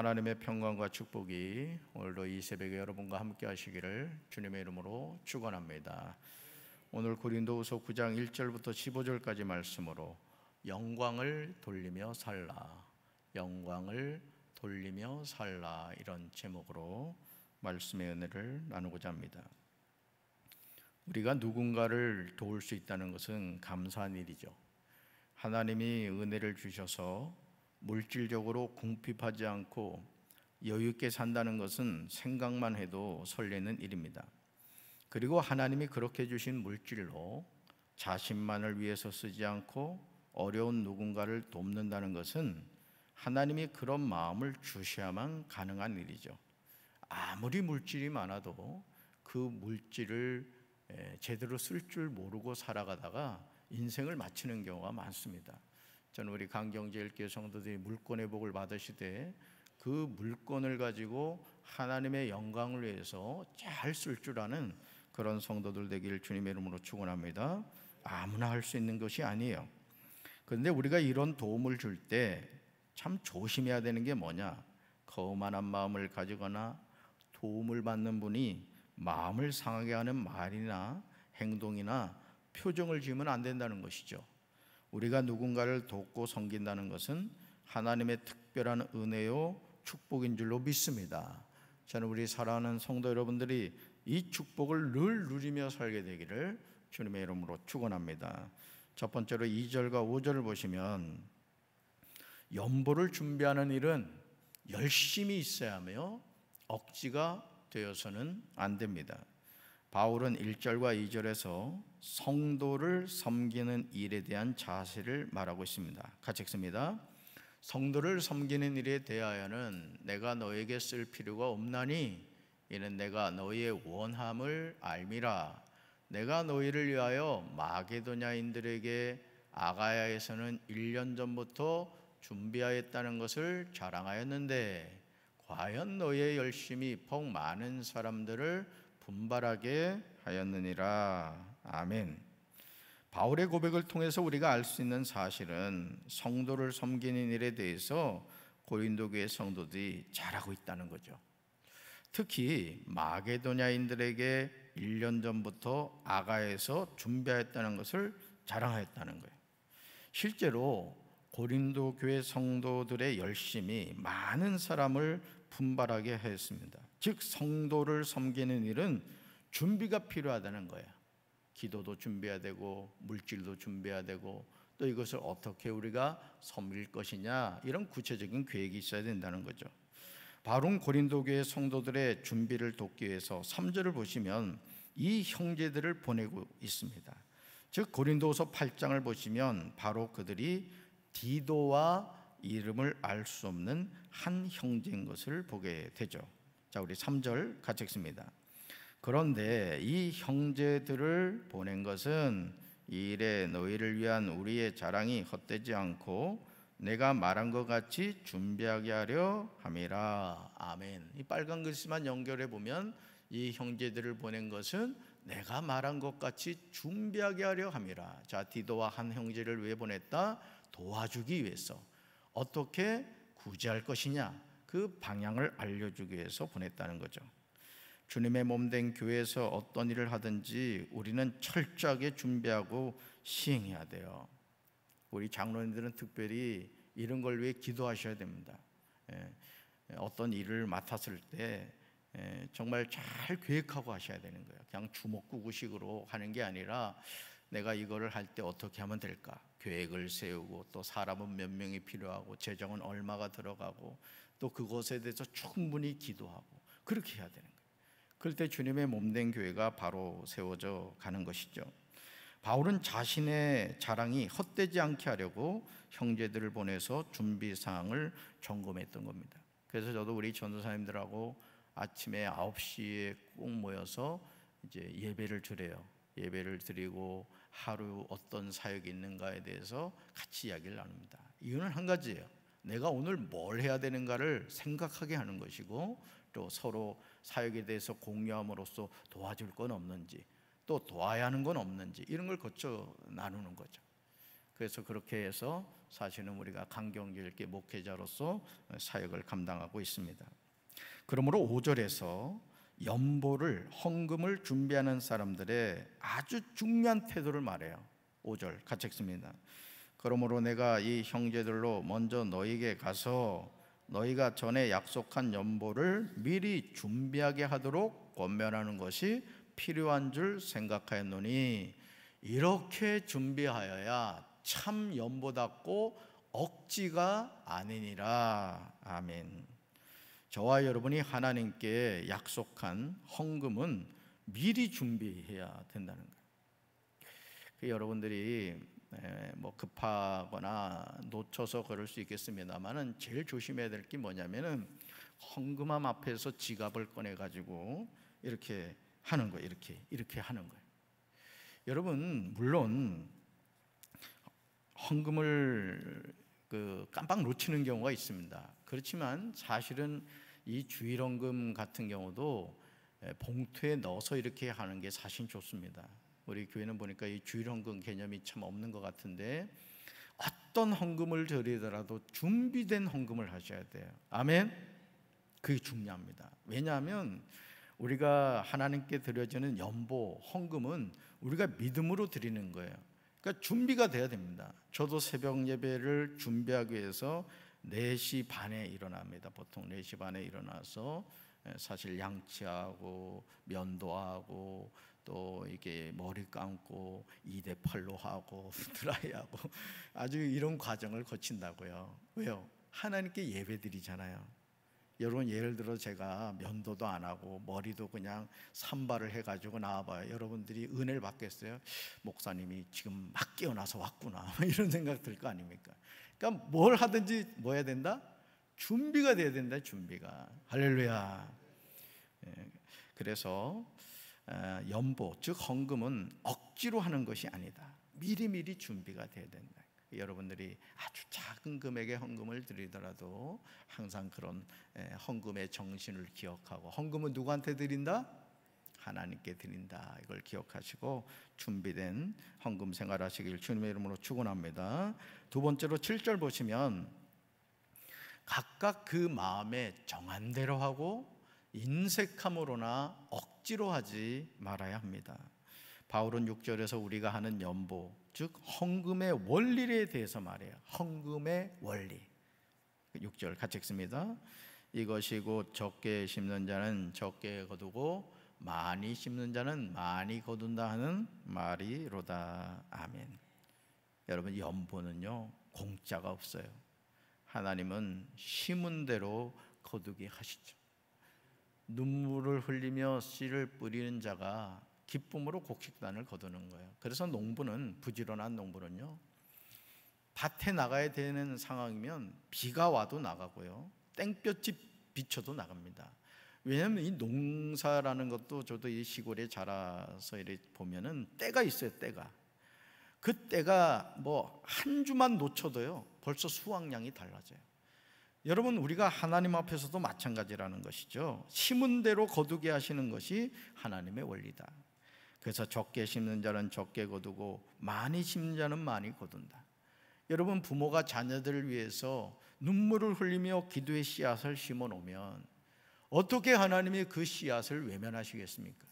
하나님의 평강과 축복이 오늘도 이 새벽에 여러분과 함께 하시기를 주님의 이름으로 축원합니다. 오늘 고린도후서 9장 1절부터 15절까지 말씀으로 영광을 돌리며 살라, 영광을 돌리며 살라, 이런 제목으로 말씀의 은혜를 나누고자 합니다. 우리가 누군가를 도울 수 있다는 것은 감사한 일이죠. 하나님이 은혜를 주셔서 물질적으로 궁핍하지 않고 여유 있게 산다는 것은 생각만 해도 설레는 일입니다. 그리고 하나님이 그렇게 주신 물질로 자신만을 위해서 쓰지 않고 어려운 누군가를 돕는다는 것은 하나님이 그런 마음을 주셔야만 가능한 일이죠. 아무리 물질이 많아도 그 물질을 제대로 쓸 줄 모르고 살아가다가 인생을 마치는 경우가 많습니다. 저는 우리 강경제일교회 성도들이 물권의 복을 받으시되 그 물권을 가지고 하나님의 영광을 위해서 잘 쓸 줄 아는 그런 성도들 되기를 주님의 이름으로 축원합니다. 아무나 할 수 있는 것이 아니에요. 그런데 우리가 이런 도움을 줄 때 참 조심해야 되는 게 뭐냐? 거만한 마음을 가지거나 도움을 받는 분이 마음을 상하게 하는 말이나 행동이나 표정을 지으면 안 된다는 것이죠. 우리가 누군가를 돕고 섬긴다는 것은 하나님의 특별한 은혜요 축복인 줄로 믿습니다. 저는 우리 사랑하는 성도 여러분들이 이 축복을 늘 누리며 살게 되기를 주님의 이름으로 축원합니다. 첫 번째로 2절과 5절을 보시면 연보를 준비하는 일은 열심히 있어야 하며 억지가 되어서는 안 됩니다. 바울은 1절과 2절에서 성도를 섬기는 일에 대한 자세를 말하고 있습니다. 같이 읽습니다. 성도를 섬기는 일에 대하여는 내가 너에게 쓸 필요가 없나니 이는 내가 너희의 원함을 알미라. 내가 너희를 위하여 마게도냐인들에게 아가야에서는 1년 전부터 준비하였다는 것을 자랑하였는데 과연 너희의 열심이 복 많은 사람들을 분발하게 하였느니라. 아멘. 바울의 고백을 통해서 우리가 알 수 있는 사실은 성도를 섬기는 일에 대해서 고린도 교회 성도들이 잘하고 있다는 거죠. 특히 마게도냐인들에게 1년 전부터 아가에서 준비하였다는 것을 자랑하였다는 거예요. 실제로 고린도 교회 성도들의 열심이 많은 사람을 분발하게 했습니다. 즉 성도를 섬기는 일은 준비가 필요하다는 거예요. 기도도 준비해야 되고 물질도 준비해야 되고 또 이것을 어떻게 우리가 섬길 것이냐, 이런 구체적인 계획이 있어야 된다는 거죠. 바로 고린도 교회 성도들의 준비를 돕기 위해서 3절을 보시면 이 형제들을 보내고 있습니다. 즉 고린도후서 8장을 보시면 바로 그들이 디도와 이름을 알 수 없는 한 형제인 것을 보게 되죠. 자, 우리 3절 같이 읽습니다. 그런데 이 형제들을 보낸 것은 이 일에 너희를 위한 우리의 자랑이 헛되지 않고 내가 말한 것 같이 준비하게 하려 함이라. 아멘. 이 빨간 글씨만 연결해 보면 이 형제들을 보낸 것은 내가 말한 것 같이 준비하게 하려 함이라. 자, 디도와 한 형제를 왜 보냈다? 도와주기 위해서. 어떻게 구제할 것이냐, 그 방향을 알려주기 위해서 보냈다는 거죠. 주님의 몸된 교회에서 어떤 일을 하든지 우리는 철저하게 준비하고 시행해야 돼요. 우리 장로님들은 특별히 이런 걸 위해 기도하셔야 됩니다. 어떤 일을 맡았을 때 정말 잘 계획하고 하셔야 되는 거예요. 그냥 주먹구구식으로 하는 게 아니라 내가 이거를 할 때 어떻게 하면 될까? 계획을 세우고 또 사람은 몇 명이 필요하고 재정은 얼마가 들어가고 또 그것에 대해서 충분히 기도하고 그렇게 해야 되는 거예요. 그럴 때 주님의 몸된 교회가 바로 세워져 가는 것이죠. 바울은 자신의 자랑이 헛되지 않게 하려고 형제들을 보내서 준비 사항을 점검했던 겁니다. 그래서 저도 우리 전도사님들하고 아침에 9시에 꼭 모여서 이제 예배를 드려요. 예배를 드리고 하루 어떤 사역이 있는가에 대해서 같이 이야기를 나눕니다. 이유는 한 가지예요. 내가 오늘 뭘 해야 되는가를 생각하게 하는 것이고 또 서로 사역에 대해서 공유함으로써 도와줄 건 없는지 또 도와야 하는 건 없는지 이런 걸 거쳐 나누는 거죠. 그래서 그렇게 해서 사실은 우리가 강경질 있게 목회자로서 사역을 감당하고 있습니다. 그러므로 5절에서 연보를 헌금을 준비하는 사람들의 아주 중요한 태도를 말해요. 5절 같이 읽습니다. 그러므로 내가 이 형제들로 먼저 너희에게 가서 너희가 전에 약속한 연보를 미리 준비하게 하도록 권면하는 것이 필요한 줄 생각하였노니 이렇게 준비하여야 참 연보답고 억지가 아니니라. 아멘. 저와 여러분이 하나님께 약속한 헌금은 미리 준비해야 된다는 거예요. 여러분들이 뭐 급하거나 놓쳐서 그럴 수 있겠습니다만은 제일 조심해야 될 게 뭐냐면은 헌금함 앞에서 지갑을 꺼내 가지고 이렇게 하는 거예요. 이렇게 하는 거예요. 여러분, 물론 헌금을 깜빡 놓치는 경우가 있습니다. 그렇지만 사실은 이 주일헌금 같은 경우도 봉투에 넣어서 이렇게 하는 게 사실 좋습니다. 우리 교회는 보니까 이 주일헌금 개념이 참 없는 것 같은데 어떤 헌금을 드리더라도 준비된 헌금을 하셔야 돼요. 아멘. 그게 중요합니다. 왜냐하면 우리가 하나님께 드려지는 연보, 헌금은 우리가 믿음으로 드리는 거예요. 그러니까 준비가 돼야 됩니다. 저도 새벽 예배를 준비하기 위해서 4시 반에 일어납니다. 보통 4시 반에 일어나서 사실 양치하고 면도하고 또 이게 머리 감고 2대8로 하고 드라이하고 아주 이런 과정을 거친다고요. 왜요? 하나님께 예배 드리잖아요. 여러분, 예를 들어 제가 면도도 안 하고 머리도 그냥 산발을 해가지고 나와봐요. 여러분들이 은혜를 받겠어요? 목사님이 지금 막 깨어나서 왔구나 이런 생각 들 거 아닙니까? 그러니까 뭘 하든지 뭐 해야 된다? 준비가 돼야 된다. 준비가. 할렐루야. 그래서 연보, 즉 헌금은 억지로 하는 것이 아니다. 미리미리 준비가 돼야 된다. 여러분들이 아주 작은 금액의 헌금을 드리더라도 항상 그런 헌금의 정신을 기억하고, 헌금은 누구한테 드린다? 하나님께 드린다. 이걸 기억하시고 준비된 헌금 생활하시길 주님의 이름으로 축원합니다. 두 번째로 7절 보시면 각각 그 마음에 정한 대로 하고 인색함으로나 억지로 하지 말아야 합니다. 바울은 6절에서 우리가 하는 연보, 즉 헌금의 원리에 대해서 말해요. 헌금의 원리. 6절 같이 읽습니다. 이것이 곧 적게 심는 자는 적게 거두고 많이 심는 자는 많이 거둔다 하는 말이로다. 아멘. 여러분, 연보는요 공짜가 없어요. 하나님은 심은 대로 거두게 하시죠. 눈물을 흘리며 씨를 뿌리는 자가 기쁨으로 곡식단을 거두는 거예요. 그래서 농부는, 부지런한 농부는요, 밭에 나가야 되는 상황이면 비가 와도 나가고요, 땡볕이 비쳐도 나갑니다. 왜냐하면 이 농사라는 것도, 저도 이 시골에 자라서 이렇게 보면은 때가 있어요. 때가. 그 때가 뭐 한 주만 놓쳐도요 벌써 수확량이 달라져요. 여러분, 우리가 하나님 앞에서도 마찬가지라는 것이죠. 심은 대로 거두게 하시는 것이 하나님의 원리다. 그래서 적게 심는 자는 적게 거두고 많이 심는 자는 많이 거둔다. 여러분, 부모가 자녀들을 위해서 눈물을 흘리며 기도의 씨앗을 심어 놓으면 어떻게 하나님이 그 씨앗을 외면하시겠습니까?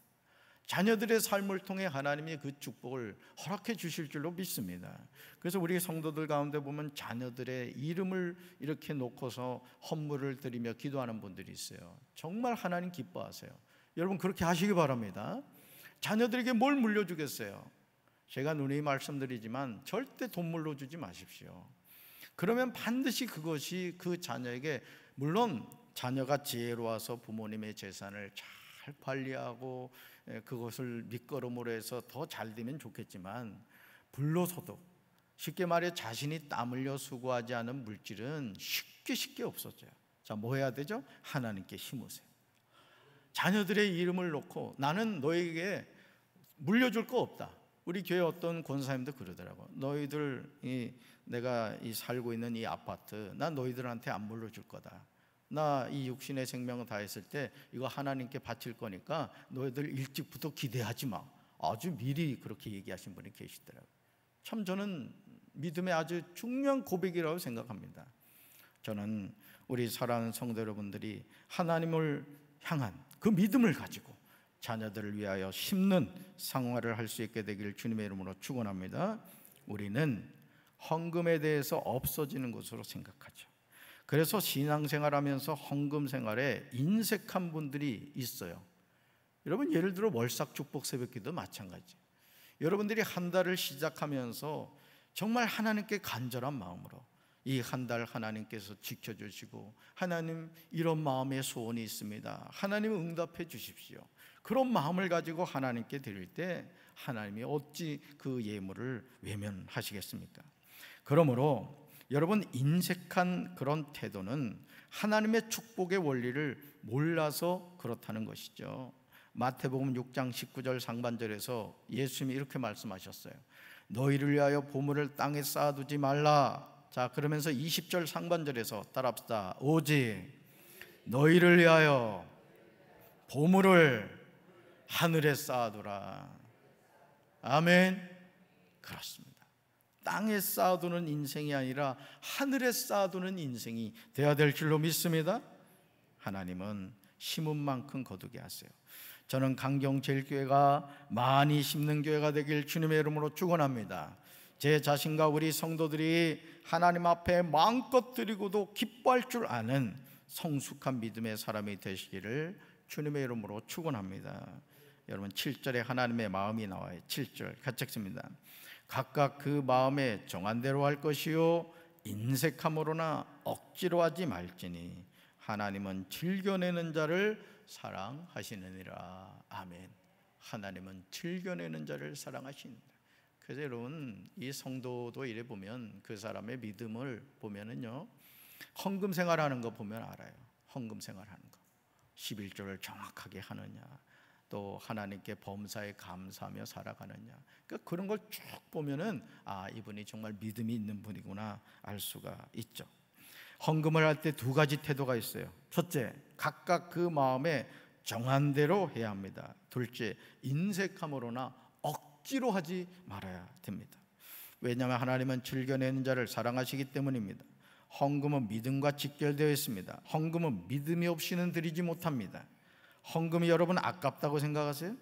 자녀들의 삶을 통해 하나님이 그 축복을 허락해 주실 줄로 믿습니다. 그래서 우리 성도들 가운데 보면 자녀들의 이름을 이렇게 놓고서 헌물을 드리며 기도하는 분들이 있어요. 정말 하나님 기뻐하세요. 여러분, 그렇게 하시기 바랍니다. 자녀들에게 뭘 물려주겠어요? 제가 누누이 말씀드리지만 절대 돈 물려주지 마십시오. 그러면 반드시 그것이 그 자녀에게, 물론 자녀가 지혜로워서 부모님의 재산을 잘 관리하고 그것을 밑거름으로 해서 더 잘 되면 좋겠지만, 불로소득, 쉽게 말해 자신이 땀 흘려 수고하지 않은 물질은 쉽게 없어져요. 자, 뭐 해야 되죠? 하나님께 심으세요. 자녀들의 이름을 놓고 나는 너에게 물려줄 거 없다. 우리 교회 어떤 권사님도 그러더라고요. 내가 살고 있는 이 아파트, 난 너희들한테 안 물려줄 거다. 나 이 육신의 생명을 다했을 때 이거 하나님께 바칠 거니까 너희들 일찍부터 기대하지 마. 아주 미리 그렇게 얘기하신 분이 계시더라고요. 참 저는 믿음의 아주 중요한 고백이라고 생각합니다. 저는 우리 사랑하는 성도 여러분들이 하나님을 향한 그 믿음을 가지고 자녀들을 위하여 심는 생활을 할 수 있게 되길 주님의 이름으로 축원합니다. 우리는 헌금에 대해서 없어지는 것으로 생각하죠. 그래서 신앙생활하면서 헌금 생활에 인색한 분들이 있어요. 여러분, 예를 들어 월삭 축복 새벽기도 마찬가지. 여러분들이 한 달을 시작하면서 정말 하나님께 간절한 마음으로 이 한 달 하나님께서 지켜주시고, 하나님 이런 마음의 소원이 있습니다, 하나님 응답해 주십시오, 그런 마음을 가지고 하나님께 드릴 때 하나님이 어찌 그 예물을 외면하시겠습니까? 그러므로 여러분, 인색한 그런 태도는 하나님의 축복의 원리를 몰라서 그렇다는 것이죠. 마태복음 6장 19절 상반절에서 예수님이 이렇게 말씀하셨어요. 너희를 위하여 보물을 땅에 쌓아두지 말라. 자, 그러면서 20절 상반절에서 따라합시다. 오직 너희를 위하여 보물을 하늘에 쌓아두라. 아멘. 그렇습니다. 땅에 쌓아두는 인생이 아니라 하늘에 쌓아두는 인생이 되어야 될 줄로 믿습니다. 하나님은 심은 만큼 거두게 하세요. 저는 강경제일교회가 많이 심는 교회가 되길 주님의 이름으로 축원합니다. 제 자신과 우리 성도들이 하나님 앞에 마음껏 드리고도 기뻐할 줄 아는 성숙한 믿음의 사람이 되시기를 주님의 이름으로 축원합니다. 여러분, 7절에 하나님의 마음이 나와요. 7절 같이 읽습니다. 각각 그 마음에 정한 대로 할 것이요 인색함으로나 억지로 하지 말지니 하나님은 즐겨내는 자를 사랑하시느니라. 아멘. 하나님은 즐겨내는 자를 사랑하신다. 그래서 여러분, 이 성도도 이래 보면 그 사람의 믿음을 보면은요, 헌금 생활하는 거 보면 알아요. 헌금 생활하는 거, 11조를 정확하게 하느냐, 또 하나님께 범사에 감사하며 살아가느냐, 그러니까 그런 걸 쭉 보면은 아, 이분이 정말 믿음이 있는 분이구나 알 수가 있죠. 헌금을 할 때 두 가지 태도가 있어요. 첫째, 각각 그 마음에 정한 대로 해야 합니다. 둘째, 인색함으로나 억지로 하지 말아야 됩니다. 왜냐하면 하나님은 즐겨내는 자를 사랑하시기 때문입니다. 헌금은 믿음과 직결되어 있습니다. 헌금은 믿음이 없이는 드리지 못합니다. 헌금이 여러분 아깝다고 생각하세요?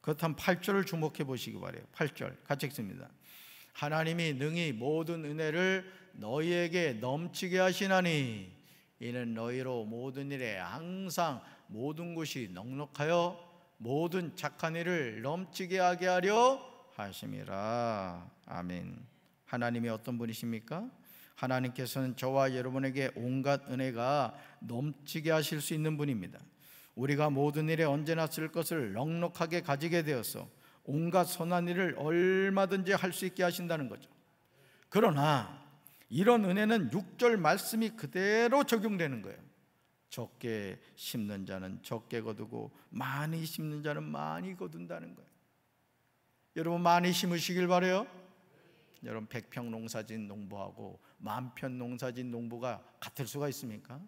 그렇다면 8절을 주목해 보시기 바라요. 8절 같이 읽습니다. 하나님이 능히 모든 은혜를 너희에게 넘치게 하시나니 이는 너희로 모든 일에 항상 모든 것이 넉넉하여 모든 착한 일을 넘치게 하게 하려 하심이라. 아멘. 하나님이 어떤 분이십니까? 하나님께서는 저와 여러분에게 온갖 은혜가 넘치게 하실 수 있는 분입니다. 우리가 모든 일에 언제나 쓸 것을 넉넉하게 가지게 되어서 온갖 선한 일을 얼마든지 할 수 있게 하신다는 거죠. 그러나 이런 은혜는 6절 말씀이 그대로 적용되는 거예요. 적게 심는 자는 적게 거두고 많이 심는 자는 많이 거둔다는 거예요. 여러분, 많이 심으시길 바라요. 여러분, 100평 농사진 농부하고 10,000평 농사진 농부가 같을 수가 있습니까?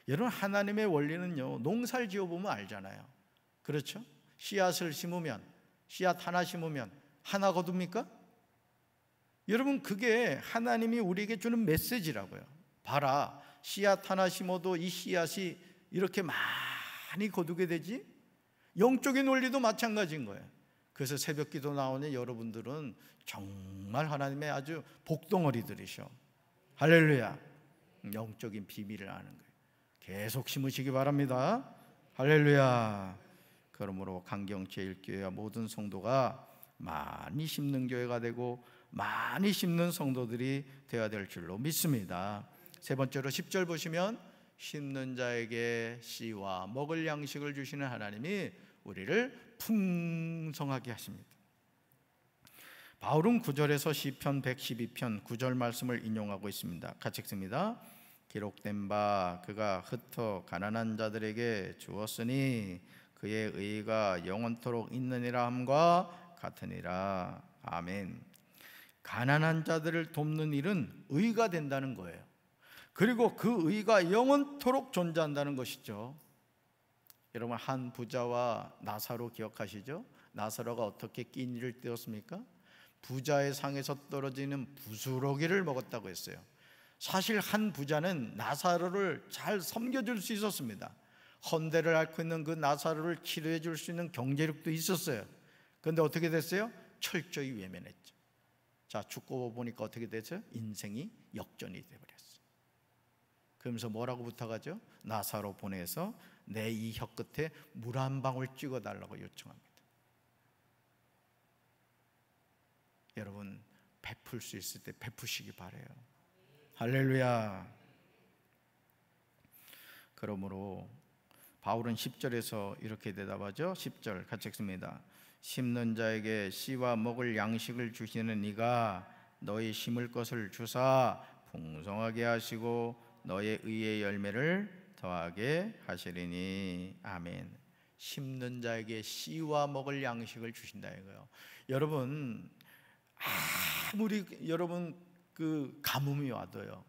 여러분, 하나님의 원리는요, 농사를 지어보면 알잖아요. 그렇죠? 씨앗을 심으면, 씨앗 하나 심으면 하나 거둡니까? 여러분, 그게 하나님이 우리에게 주는 메시지라고요. 봐라, 씨앗 하나 심어도 이 씨앗이 이렇게 많이 거두게 되지? 영적인 원리도 마찬가지인 거예요. 그래서 새벽기도 나오는 여러분들은 정말 하나님의 아주 복덩어리들이셔. 할렐루야. 영적인 비밀을 아는 거예요. 계속 심으시기 바랍니다. 할렐루야. 그러므로 강경제일교회와 모든 성도가 많이 심는 교회가 되고 많이 심는 성도들이 되어야 될 줄로 믿습니다. 세 번째로 10절 보시면 심는 자에게 씨와 먹을 양식을 주시는 하나님이 우리를 풍성하게 하십니다. 바울은 9절에서 시편 112편 9절 말씀을 인용하고 있습니다. 같이 읽습니다. 기록된 바 그가 흩어 가난한 자들에게 주었으니 그의 의가 영원토록 있느니라 함과 같으니라. 아멘. 가난한 자들을 돕는 일은 의가 된다는 거예요. 그리고 그 의가 영원토록 존재한다는 것이죠. 여러분, 한 부자와 나사로 기억하시죠? 나사로가 어떻게 끼니를 때웠습니까? 부자의 상에서 떨어지는 부스러기를 먹었다고 했어요. 사실 한 부자는 나사로를 잘 섬겨줄 수 있었습니다. 헌대를 앓고 있는 그 나사로를 치료해 줄 수 있는 경제력도 있었어요. 그런데 어떻게 됐어요? 철저히 외면했죠. 자, 죽고 보니까 어떻게 됐어요? 인생이 역전이 되어버렸어요. 그러면서 뭐라고 부탁하죠? 나사로 보내서 내 이 혀 끝에 물 한 방울 찍어달라고 요청합니다. 여러분, 베풀 수 있을 때 베푸시기 바라요. 할렐루야. 그러므로 바울은 10절에서 이렇게 대답하죠. 10절 같이 읽습니다. 심는 자에게 씨와 먹을 양식을 주시는 이가 너희 심을 것을 주사 풍성하게 하시고 너의 의의 열매를 더하게 하시리니. 아멘. 심는 자에게 씨와 먹을 양식을 주신다 이거예요. 여러분, 아무리 여러분 그 가뭄이 와도요,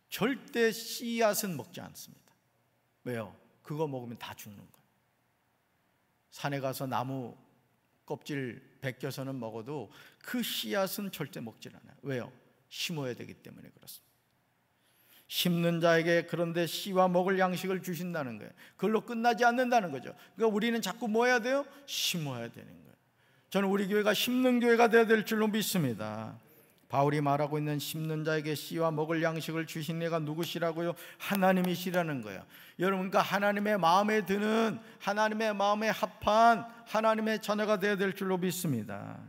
절대 씨앗은 먹지 않습니다. 왜요? 그거 먹으면 다 죽는 거예요. 산에 가서 나무 껍질 벗겨서는 먹어도 그 씨앗은 절대 먹질 않아요. 왜요? 심어야 되기 때문에 그렇습니다. 심는 자에게 그런데 씨와 먹을 양식을 주신다는 거예요. 그걸로 끝나지 않는다는 거죠. 그러니까 우리는 자꾸 뭐 해야 돼요? 심어야 되는 거예요. 저는 우리 교회가 심는 교회가 되어야 될 줄로 믿습니다. 바울이 말하고 있는 심는 자에게 씨와 먹을 양식을 주신 이가 누구시라고요? 하나님이시라는 거예요. 여러분, 그러니까 하나님의 마음에 드는, 하나님의 마음에 합한 하나님의 자녀가 되어야 될 줄로 믿습니다.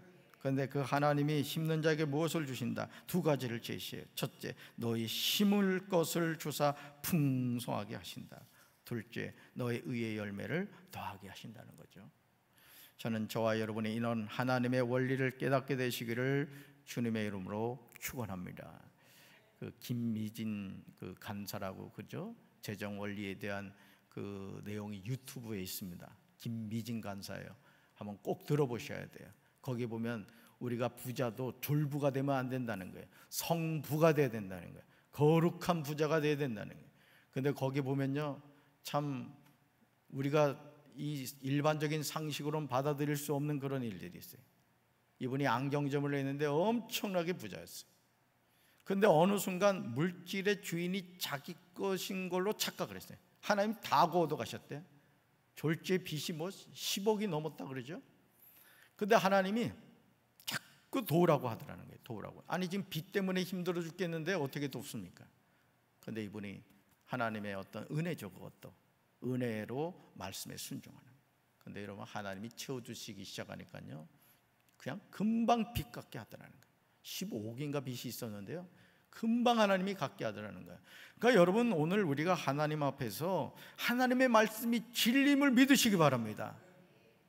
그런데 그 하나님이 심는 자에게 무엇을 주신다? 두 가지를 제시해요. 첫째, 너희 심을 것을 주사 풍성하게 하신다. 둘째, 너의 의의 열매를 더하게 하신다는 거죠. 저는 저와 여러분이 이런 하나님의 원리를 깨닫게 되시기를 주님의 이름으로 축원합니다. 그 김미진 그 간사라고, 그죠? 재정 원리에 대한 그 내용이 유튜브에 있습니다. 김미진 간사예요. 한번 꼭 들어보셔야 돼요. 거기 보면 우리가 부자도 졸부가 되면 안 된다는 거예요. 성부가 돼야 된다는 거예요. 거룩한 부자가 돼야 된다는 거예요. 근데 거기 보면요, 참 우리가 이 일반적인 상식으로는 받아들일 수 없는 그런 일들이 있어요. 이분이 안경점을 했는데 엄청나게 부자였어요. 그런데 어느 순간 물질의 주인이 자기 것인 걸로 착각을 했어요. 하나님 다 거둬 가셨대요. 졸지의 빚이 뭐 10억이 넘었다 그러죠. 그런데 하나님이 자꾸 도우라고 하더라는 거예요. 도우라고. 아니, 지금 빚 때문에 힘들어 죽겠는데 어떻게 돕습니까? 그런데 이분이 하나님의 어떤 은혜죠, 그것도 은혜로 말씀에 순종하는. 그런데 여러분, 하나님이 채워주시기 시작하니까요, 그냥 금방 빚 갚게 하더라는 거예요. 15억인가 빚이 있었는데요, 금방 하나님이 갚게 하더라는 거예요. 그러니까 여러분, 오늘 우리가 하나님 앞에서 하나님의 말씀이 진림을 믿으시기 바랍니다.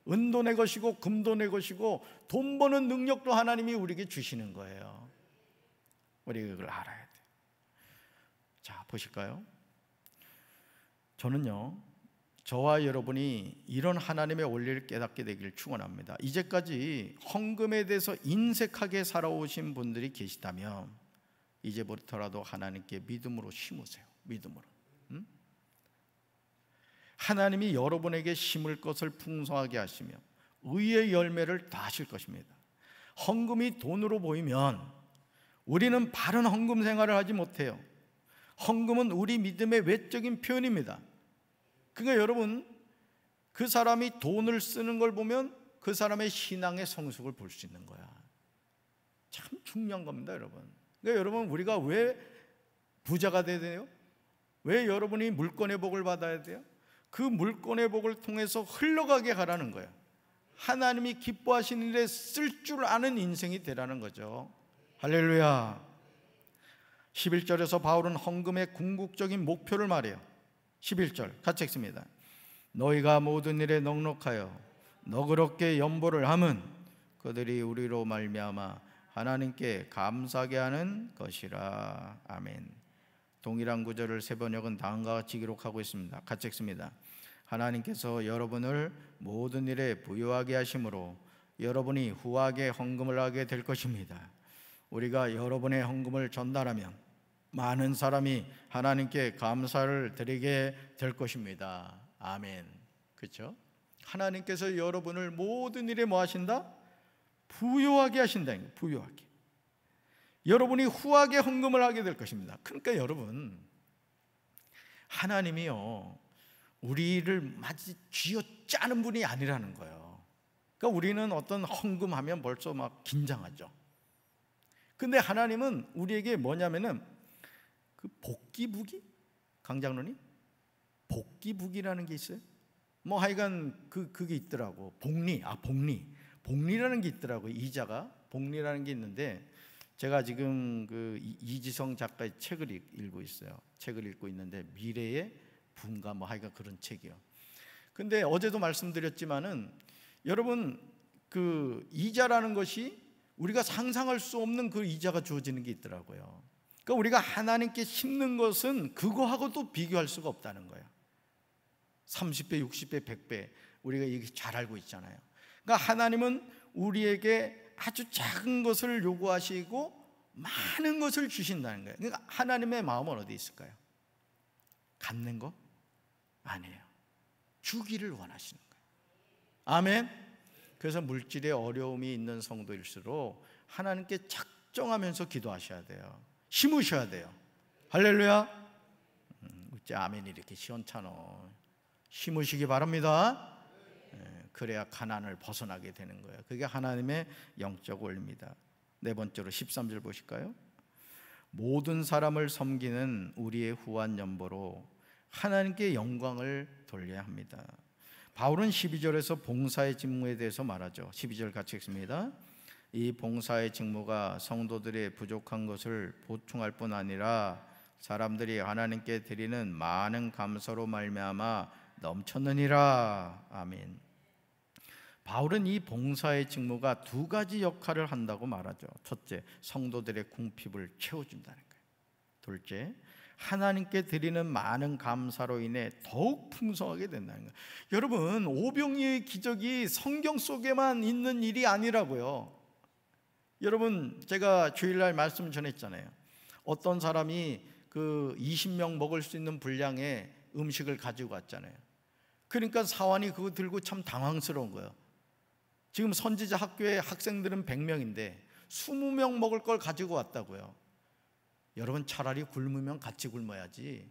은도 내 것이고 금도 내 것이고 돈 버는 능력도 하나님이 우리에게 주시는 거예요. 우리가 그걸 알아야 돼요. 자, 보실까요? 저는요, 저와 여러분이 이런 하나님의 원리를 깨닫게 되기를 축원합니다. 이제까지 헌금에 대해서 인색하게 살아오신 분들이 계시다면 이제부터라도 하나님께 믿음으로 심으세요. 믿음으로. 하나님이 여러분에게 심을 것을 풍성하게 하시며 의의 열매를 다 하실 것입니다. 헌금이 돈으로 보이면 우리는 바른 헌금 생활을 하지 못해요. 헌금은 우리 믿음의 외적인 표현입니다. 그러니까 여러분, 그 사람이 돈을 쓰는 걸 보면 그 사람의 신앙의 성숙을 볼 수 있는 거야. 참 중요한 겁니다, 여러분. 그러니까 여러분, 우리가 왜 부자가 돼야 돼요? 왜 여러분이 물권의 복을 받아야 돼요? 그 물권의 복을 통해서 흘러가게 하라는 거예요. 하나님이 기뻐하시는 일에 쓸 줄 아는 인생이 되라는 거죠. 할렐루야. 11절에서 바울은 헌금의 궁극적인 목표를 말해요. 11절 같이 읽습니다. 너희가 모든 일에 넉넉하여 너그럽게 연보를 함은 그들이 우리로 말미암아 하나님께 감사하게 하는 것이라. 아멘. 동일한 구절을 세 번역은 다음과 같이 기록하고 있습니다. 같이 읽습니다. 하나님께서 여러분을 모든 일에 부유하게 하심으로 여러분이 후하게 헌금을 하게 될 것입니다. 우리가 여러분의 헌금을 전달하면 많은 사람이 하나님께 감사를 드리게 될 것입니다. 아멘. 그렇죠? 하나님께서 여러분을 모든 일에 뭐 하신다? 부요하게 하신다는 거예요. 부요하게. 여러분이 후하게 헌금을 하게 될 것입니다. 그러니까 여러분, 하나님이요, 우리를 마치 쥐어짜는 분이 아니라는 거예요. 그러니까 우리는 어떤 헌금하면 벌써 막 긴장하죠. 근데 하나님은 우리에게 뭐냐면은 그 복기부기? 강장로님? 복기부기라는 게 있어요. 뭐 하여간 그게 있더라고. 복리라는 게 있더라고요. 이자가 복리라는 게 있는데, 제가 지금 그 이지성 작가의 책을 읽고 있어요. 책을 읽고 있는데 미래의 분가 뭐 하여간 그런 책이요. 근데 어제도 말씀드렸지만은 여러분, 그 이자라는 것이 우리가 상상할 수 없는 그 이자가 주어지는 게 있더라고요. 그러니까 우리가 하나님께 심는 것은 그거하고도 비교할 수가 없다는 거예요. 30배, 60배, 100배 우리가 이게 잘 알고 있잖아요. 그러니까 하나님은 우리에게 아주 작은 것을 요구하시고 많은 것을 주신다는 거예요. 그러니까 하나님의 마음은 어디 있을까요? 갖는 거? 아니에요. 주기를 원하시는 거예요. 아멘. 그래서 물질에 어려움이 있는 성도일수록 하나님께 작정하면서 기도하셔야 돼요. 심으셔야 돼요. 할렐루야. 어째 아멘이 이렇게 시원찮어. 심으시기 바랍니다. 그래야 가난을 벗어나게 되는 거예요. 그게 하나님의 영적 원리입니다. 네 번째로 13절 보실까요? 모든 사람을 섬기는 우리의 후한 연보로 하나님께 영광을 돌려야 합니다. 바울은 12절에서 봉사의 직무에 대해서 말하죠. 12절 같이 읽습니다. 이 봉사의 직무가 성도들의 부족한 것을 보충할 뿐 아니라 사람들이 하나님께 드리는 많은 감사로 말미암아 넘쳤느니라. 아멘. 바울은 이 봉사의 직무가 두 가지 역할을 한다고 말하죠. 첫째, 성도들의 궁핍을 채워준다는 거예요. 둘째, 하나님께 드리는 많은 감사로 인해 더욱 풍성하게 된다는 거예요. 여러분, 오병이의 기적이 성경 속에만 있는 일이 아니라고요. 여러분, 제가 주일날 말씀 전했잖아요. 어떤 사람이 그 20명 먹을 수 있는 분량의 음식을 가지고 왔잖아요. 그러니까 사환이 그거 들고 참 당황스러운 거예요. 지금 선지자 학교에 학생들은 100명인데 20명 먹을 걸 가지고 왔다고요. 여러분, 차라리 굶으면 같이 굶어야지.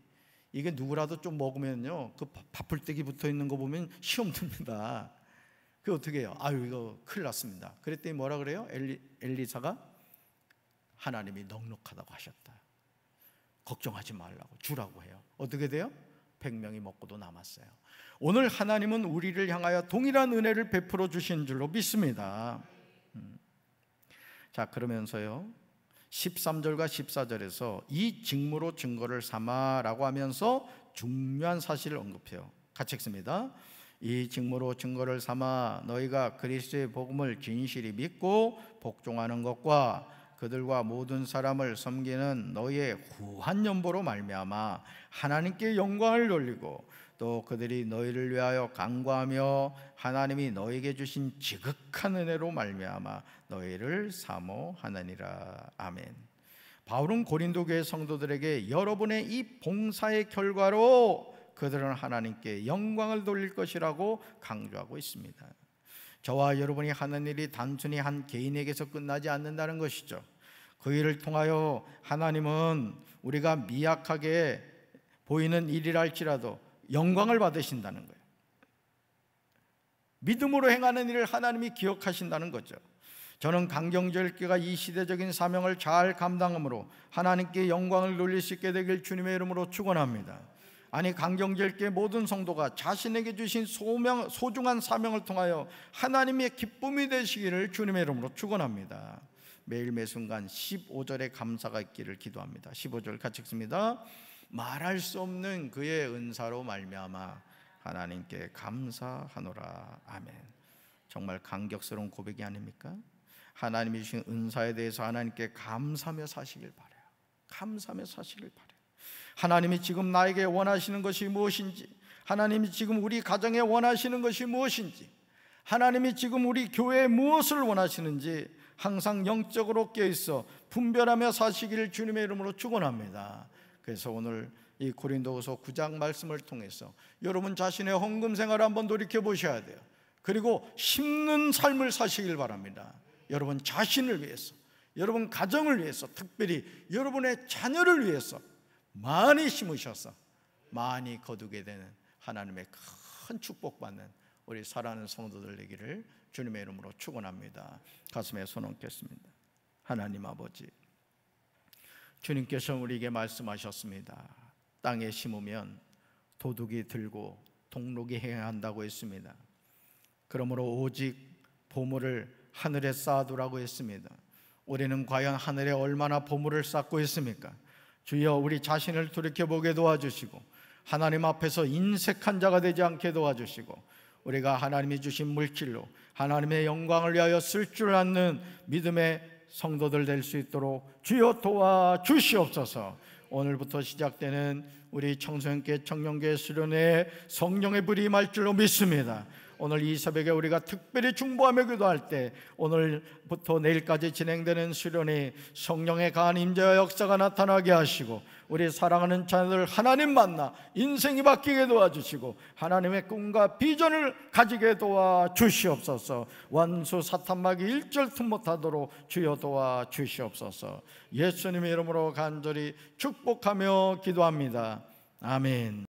이게 누구라도 좀 먹으면요, 그 밥풀떼기 붙어 있는 거 보면 시험 듭니다. 그게 어떻게 해요? 아유, 이거 큰일 났습니다. 그랬더니 뭐라 그래요? 엘리사가 하나님이 넉넉하다고 하셨다. 걱정하지 말라고 주라고 해요. 어떻게 돼요? 100명이 먹고도 남았어요. 오늘 하나님은 우리를 향하여 동일한 은혜를 베풀어 주신 줄로 믿습니다. 자, 그러면서요 13절과 14절에서 이 직무로 증거를 삼아라고 하면서 중요한 사실을 언급해요. 같이 읽습니다. 이 직무로 증거를 삼아 너희가 그리스도의 복음을 진실히 믿고 복종하는 것과 그들과 모든 사람을 섬기는 너희의 후한 연보로 말미암아 하나님께 영광을 돌리고 또 그들이 너희를 위하여 간구하며 하나님이 너희에게 주신 지극한 은혜로 말미암아 너희를 사모하느니라. 아멘. 바울은 고린도 교회 성도들에게 여러분의 이 봉사의 결과로 그들은 하나님께 영광을 돌릴 것이라고 강조하고 있습니다. 저와 여러분이 하는 일이 단순히 한 개인에게서 끝나지 않는다는 것이죠. 그 일을 통하여 하나님은 우리가 미약하게 보이는 일이라 할지라도 영광을 받으신다는 거예요. 믿음으로 행하는 일을 하나님이 기억하신다는 거죠. 저는 강경절기가 이 시대적인 사명을 잘 감당함으로 하나님께 영광을 돌릴 수 있게 되길 주님의 이름으로 축원합니다. 아니, 강경절기의 모든 성도가 자신에게 주신 소중한 사명을 통하여 하나님의 기쁨이 되시기를 주님의 이름으로 축원합니다. 매일 매순간 15절의 감사가 있기를 기도합니다. 15절 같이 읽습니다. 말할 수 없는 그의 은사로 말미암아 하나님께 감사하노라. 아멘. 정말 감격스러운 고백이 아닙니까? 하나님이 주신 은사에 대해서 하나님께 감사하며 사시길 바라요. 감사하며 사시길 바라요. 하나님이 지금 나에게 원하시는 것이 무엇인지, 하나님이 지금 우리 가정에 원하시는 것이 무엇인지, 하나님이 지금 우리 교회에 무엇을 원하시는지 항상 영적으로 깨어있어 분별하며 사시기를 주님의 이름으로 축원합니다. 그래서 오늘 이 고린도후서 9장 말씀을 통해서 여러분 자신의 헌금 생활을 한번 돌이켜 보셔야 돼요. 그리고 심는 삶을 사시길 바랍니다. 여러분 자신을 위해서, 여러분 가정을 위해서, 특별히 여러분의 자녀를 위해서 많이 심으셔서 많이 거두게 되는 하나님의 큰 축복받는 우리 사랑하는 성도들 되기를 주님의 이름으로 축원합니다. 가슴에 손 얹겠습니다. 하나님 아버지, 주님께서 우리에게 말씀하셨습니다. 땅에 심으면 도둑이 들고 동록이 행한다고 했습니다. 그러므로 오직 보물을 하늘에 쌓아두라고 했습니다. 우리는 과연 하늘에 얼마나 보물을 쌓고 있습니까? 주여, 우리 자신을 돌이켜보게 도와주시고 하나님 앞에서 인색한 자가 되지 않게 도와주시고 우리가 하나님이 주신 물질로 하나님의 영광을 위하여 쓸 줄 아는 믿음의 성도들 될 수 있도록 주여 도와주시옵소서. 오늘부터 시작되는 우리 청소년계 청년계 수련회에 성령의 불이 임할 줄로 믿습니다. 오늘 이 새벽에 우리가 특별히 중보하며 기도할 때 오늘부터 내일까지 진행되는 수련회 성령의 강한 임재와 역사가 나타나게 하시고 우리 사랑하는 자녀들 하나님 만나 인생이 바뀌게 도와주시고 하나님의 꿈과 비전을 가지게 도와주시옵소서. 원수 사탄마귀 일절 틈 못하도록 주여 도와주시옵소서. 예수님의 이름으로 간절히 축복하며 기도합니다. 아멘.